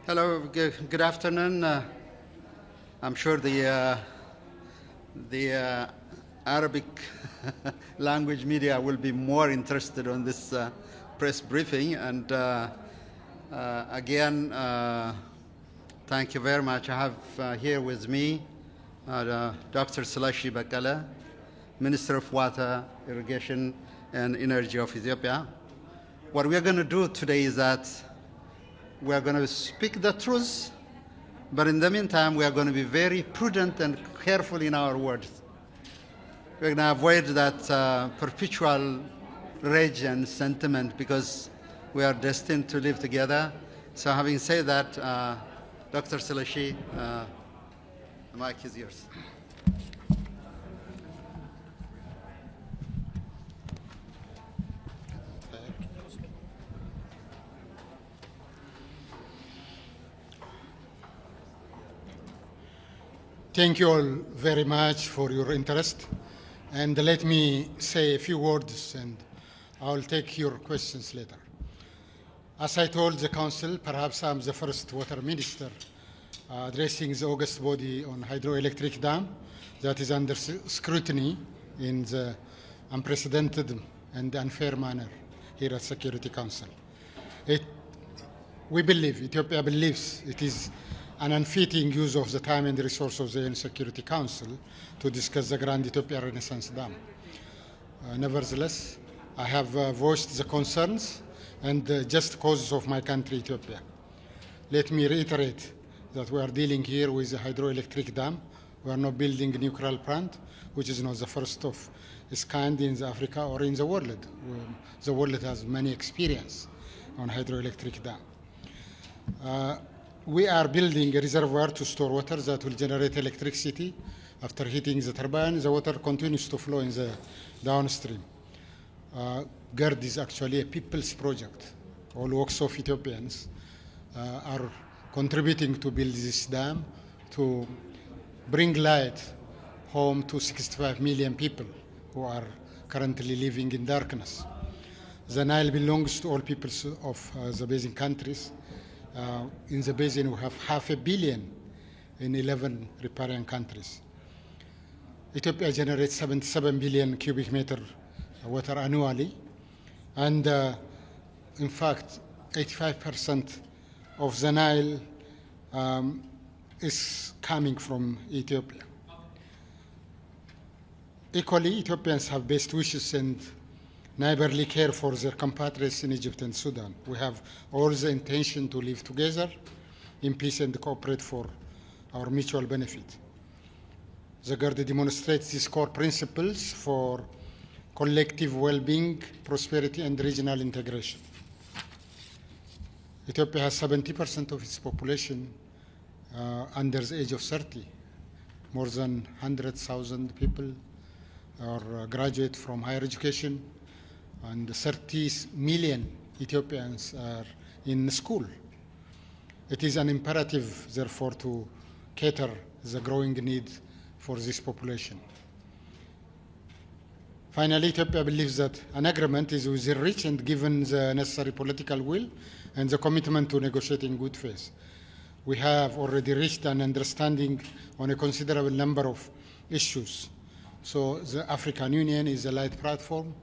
Hello, good afternoon. I'm sure the Arabic language media will be more interested on this press briefing. And again, thank you very much. I have here with me Dr. Seleshi Bekele, Minister of Water, Irrigation and Energy of Ethiopia. What we are going to do today is that we are going to speak the truth, but in the meantime, we are going to be very prudent and careful in our words. We're going to avoid that perpetual rage and sentiment because we are destined to live together. So having said that, Dr. Seleshi, the mic is yours. Thank you all very much for your interest. And let me say a few words and I'll take your questions later. As I told the Council, perhaps I'm the first water minister addressing the August body on hydroelectric dam that is under scrutiny in the unprecedented and unfair manner here at Security Council. We believe, Ethiopia believes, it is an unfitting use of the time and the resources of the UN Security Council to discuss the Grand Ethiopia Renaissance Dam. Nevertheless, I have voiced the concerns and the just causes of my country, Ethiopia. Let me reiterate that we are dealing here with a hydroelectric dam. We are not building a nuclear plant, which is not the first of its kind in Africa or in the world. The world has many experience on hydroelectric dam. We are building a reservoir to store water that will generate electricity. After heating the turbine, the water continues to flow in the downstream. GERD is actually a people's project. All walks of Ethiopians are contributing to build this dam to bring light home to 65 million people who are currently living in darkness. The Nile belongs to all peoples of the basin countries. In the basin, we have 500 million in 11 riparian countries. Ethiopia generates 77 billion cubic meter water annually. And in fact, 85% of the Nile is coming from Ethiopia. Equally, Ethiopians have best wishes and neighborly care for their compatriots in Egypt and Sudan. We have all the intention to live together in peace and cooperate for our mutual benefit. The GERD demonstrates these core principles for collective well-being, prosperity, and regional integration. Ethiopia has 70% of its population under the age of 30. More than 100,000 people are graduate from higher education, and 30 million Ethiopians are in school. It is an imperative, therefore, to cater the growing need for this population. Finally, Ethiopia believes that an agreement is within reach and given the necessary political will and the commitment to negotiate in good faith. We have already reached an understanding on a considerable number of issues. So the African Union is the right platform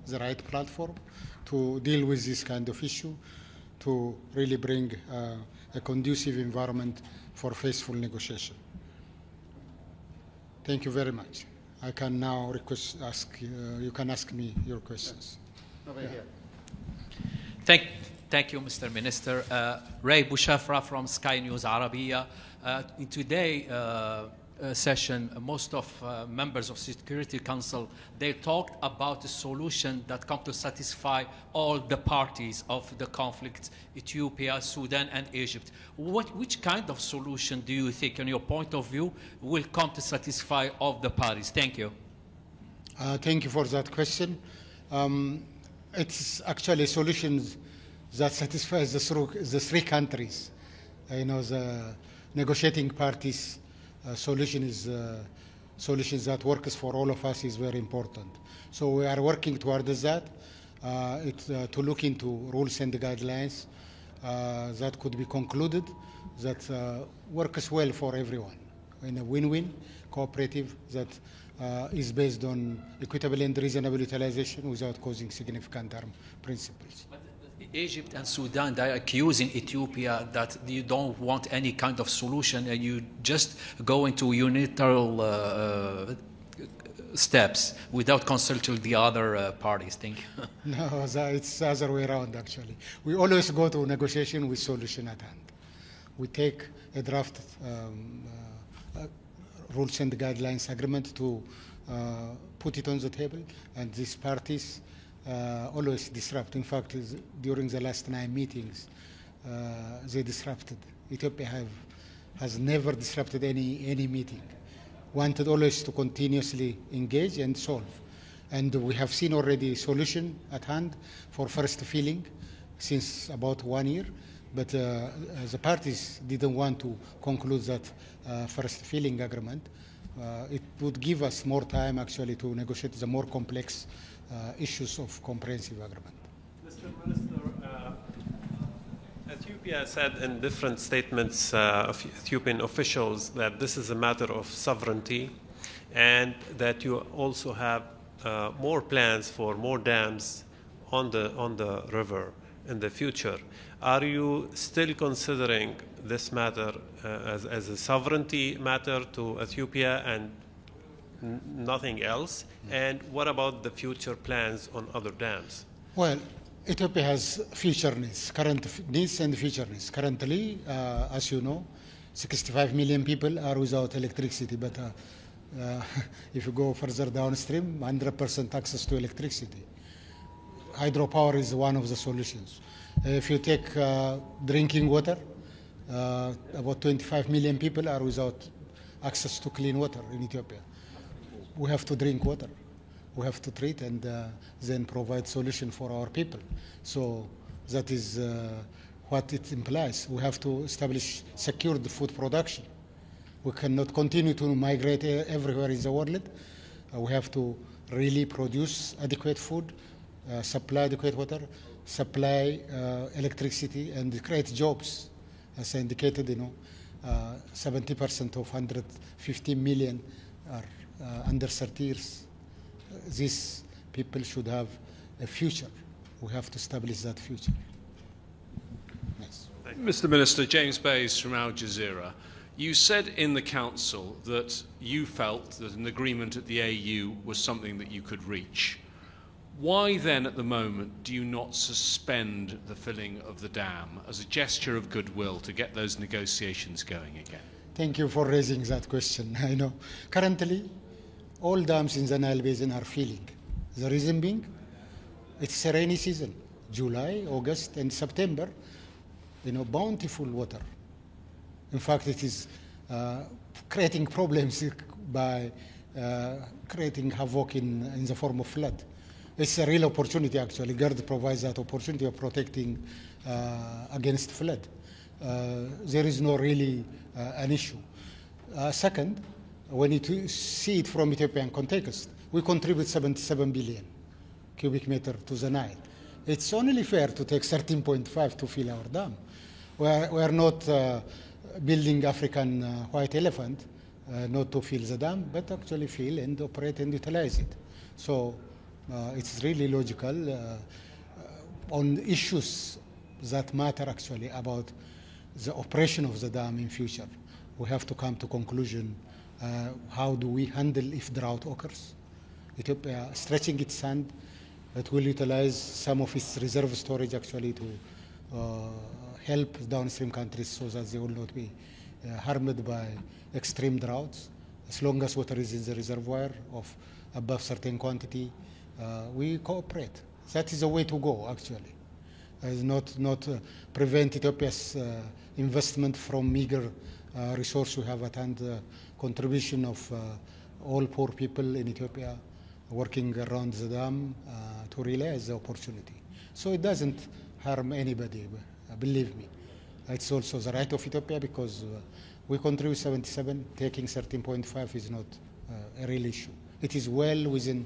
to deal with this kind of issue, to really bring a conducive environment for faithful negotiation. Thank you very much. I can now you can ask me your questions. Over here. Thank you, Mr. Minister. Ray Bouchafra from Sky News Arabiya. In today's session, most of members of Security Council, they talked about a solution that come to satisfy all the parties of the conflict, Ethiopia, Sudan, and Egypt. Which kind of solution do you think, in your point of view, will come to satisfy all the parties? Thank you. Thank you for that question. It's actually solutions that satisfies the three countries. The negotiating parties solution is solutions that works for all of us is very important. So we are working towards that, to look into rules and guidelines that could be concluded that works well for everyone in a win-win cooperative that is based on equitable and reasonable utilization without causing significant harm principles. But Egypt and Sudan, they're accusing Ethiopia that you don't want any kind of solution and you just go into unilateral steps without consulting the other parties. Think. No, it's the other way around, actually. We always go to negotiation with solution at hand. We take a draft rules and guidelines agreement to put it on the table, and these parties always disrupt. In fact, during the last 9 meetings, they disrupted. Ethiopia has never disrupted any meeting. Wanted always to continuously engage and solve. And we have seen already a solution at hand for first filling since about 1 year. But the parties didn't want to conclude that first filling agreement. It would give us more time actually to negotiate the more complex issues of comprehensive agreement. Mr. Minister, Ethiopia said in different statements of Ethiopian officials that this is a matter of sovereignty and that you also have more plans for more dams on the river in the future. Are you still considering this matter as a sovereignty matter to Ethiopia and nothing else? And what about the future plans on other dams? Well, Ethiopia has future needs, current needs and future needs. Currently, as you know, 65 million people are without electricity, but if you go further downstream, 100% access to electricity. Hydropower is one of the solutions. If you take drinking water, about 25 million people are without access to clean water in Ethiopia. We have to drink water. We have to treat and then provide solution for our people. So that is what it implies. We have to establish secured food production. We cannot continue to migrate everywhere in the world. We have to really produce adequate food, supply adequate water, supply electricity, and create jobs. As I indicated, 70% of 150 million are under 30 years. These people should have a future. We have to establish that future. Yes. Mr. Minister, James Bays from Al Jazeera. You said in the Council that you felt that an agreement at the AU was something that you could reach. Why then, at the moment, do you not suspend the filling of the dam as a gesture of goodwill to get those negotiations going again? Thank you for raising that question. I know. Currently, all dams in the Nile Basin are filling. The reason being, it's a rainy season. July, August, and September, bountiful water. In fact, it is creating problems by creating havoc in the form of flood. It's a real opportunity, actually. GERD provides that opportunity of protecting against flood. There is no really an issue. Second, when you see it from Ethiopian context, we contribute 77 billion cubic meter to the Nile. It's only fair to take 13.5 to fill our dam. We are not building African white elephant, not to fill the dam, but actually fill and operate and utilize it. So it's really logical on issues that matter actually about the operation of the dam in future. We have to come to conclusion. How do we handle if drought occurs? Ethiopia stretching its hand, it will utilize some of its reserve storage actually to help downstream countries so that they will not be harmed by extreme droughts. As long as water is in the reservoir of above certain quantity, we cooperate. That is the way to go actually. Not prevent Ethiopia's investment from meager resource we have at hand, contribution of all poor people in Ethiopia working around the dam to realize the opportunity. So it doesn't harm anybody, believe me. It's also the right of Ethiopia because we contribute 77, taking 13.5 is not a real issue. It is well within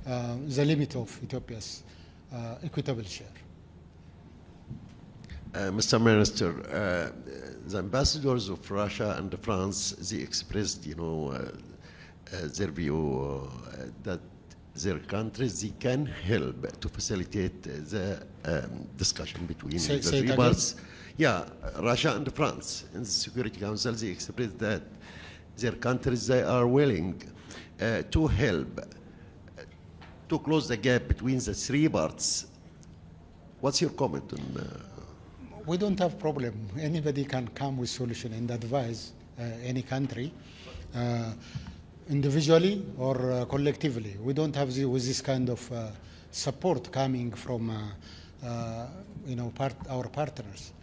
the limit of Ethiopia's equitable share. Mr. Minister, the ambassadors of Russia and France, they expressed, their view that their countries, they can help to facilitate the discussion between the three parts. Yeah, Russia and France in the Security Council, they expressed that their countries, they are willing to help to close the gap between the three parts. What's your comment on? We don't have problem. Anybody can come with solution and advise any country, individually or collectively. We don't have with this kind of support coming from our partners.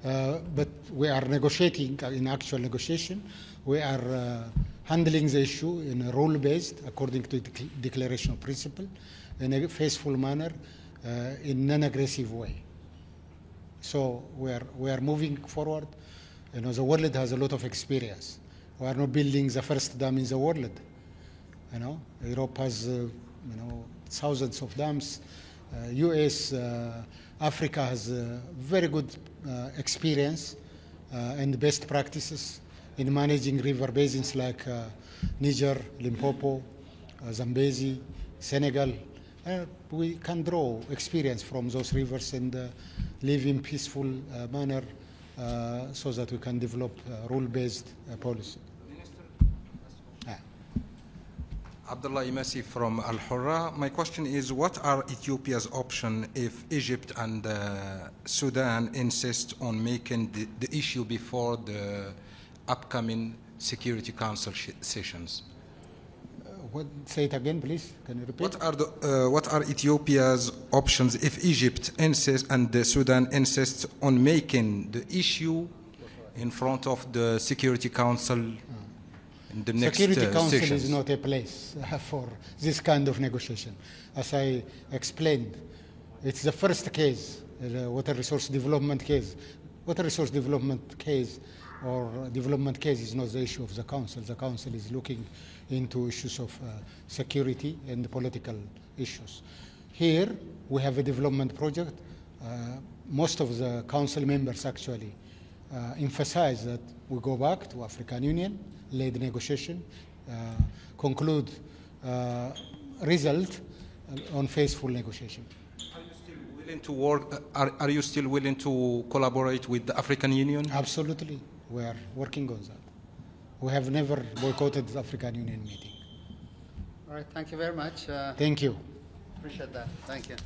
But we are negotiating in actual negotiation. We are handling the issue in a rule-based, according to the Declaration of Principle, in a faithful manner, in non-aggressive way. So we are moving forward. The world has a lot of experience. We are not building the first dam in the world. Europe has thousands of dams. US, Africa has very good experience and best practices in managing river basins like Niger, Limpopo, Zambezi, Senegal. We can draw experience from those rivers and live in peaceful manner so that we can develop rule-based policy. Abdullah Imasi from Al Hurra. My question is, what are Ethiopia's options if Egypt and Sudan insist on making the issue before the upcoming Security Council sessions? Say it again, please. Can you repeat? What are Ethiopia's options if Egypt insists and Sudan insists on making the issue in front of the Security Council in the next Security Council sessions? is not a place for this kind of negotiation. As I explained, it's the first case, the water resource development case. Water resource development case or development case is not the issue of the Council. The Council is looking into issues of security and political issues. Here, we have a development project. Most of the Council members actually emphasize that we go back to African Union, lead negotiation, conclude result on faithful negotiation. Are you still willing to work? Are you still willing to collaborate with the African Union? Absolutely, we are working on that. We have never boycotted the African Union meeting. All right, thank you very much. Thank you. Appreciate that. Thank you.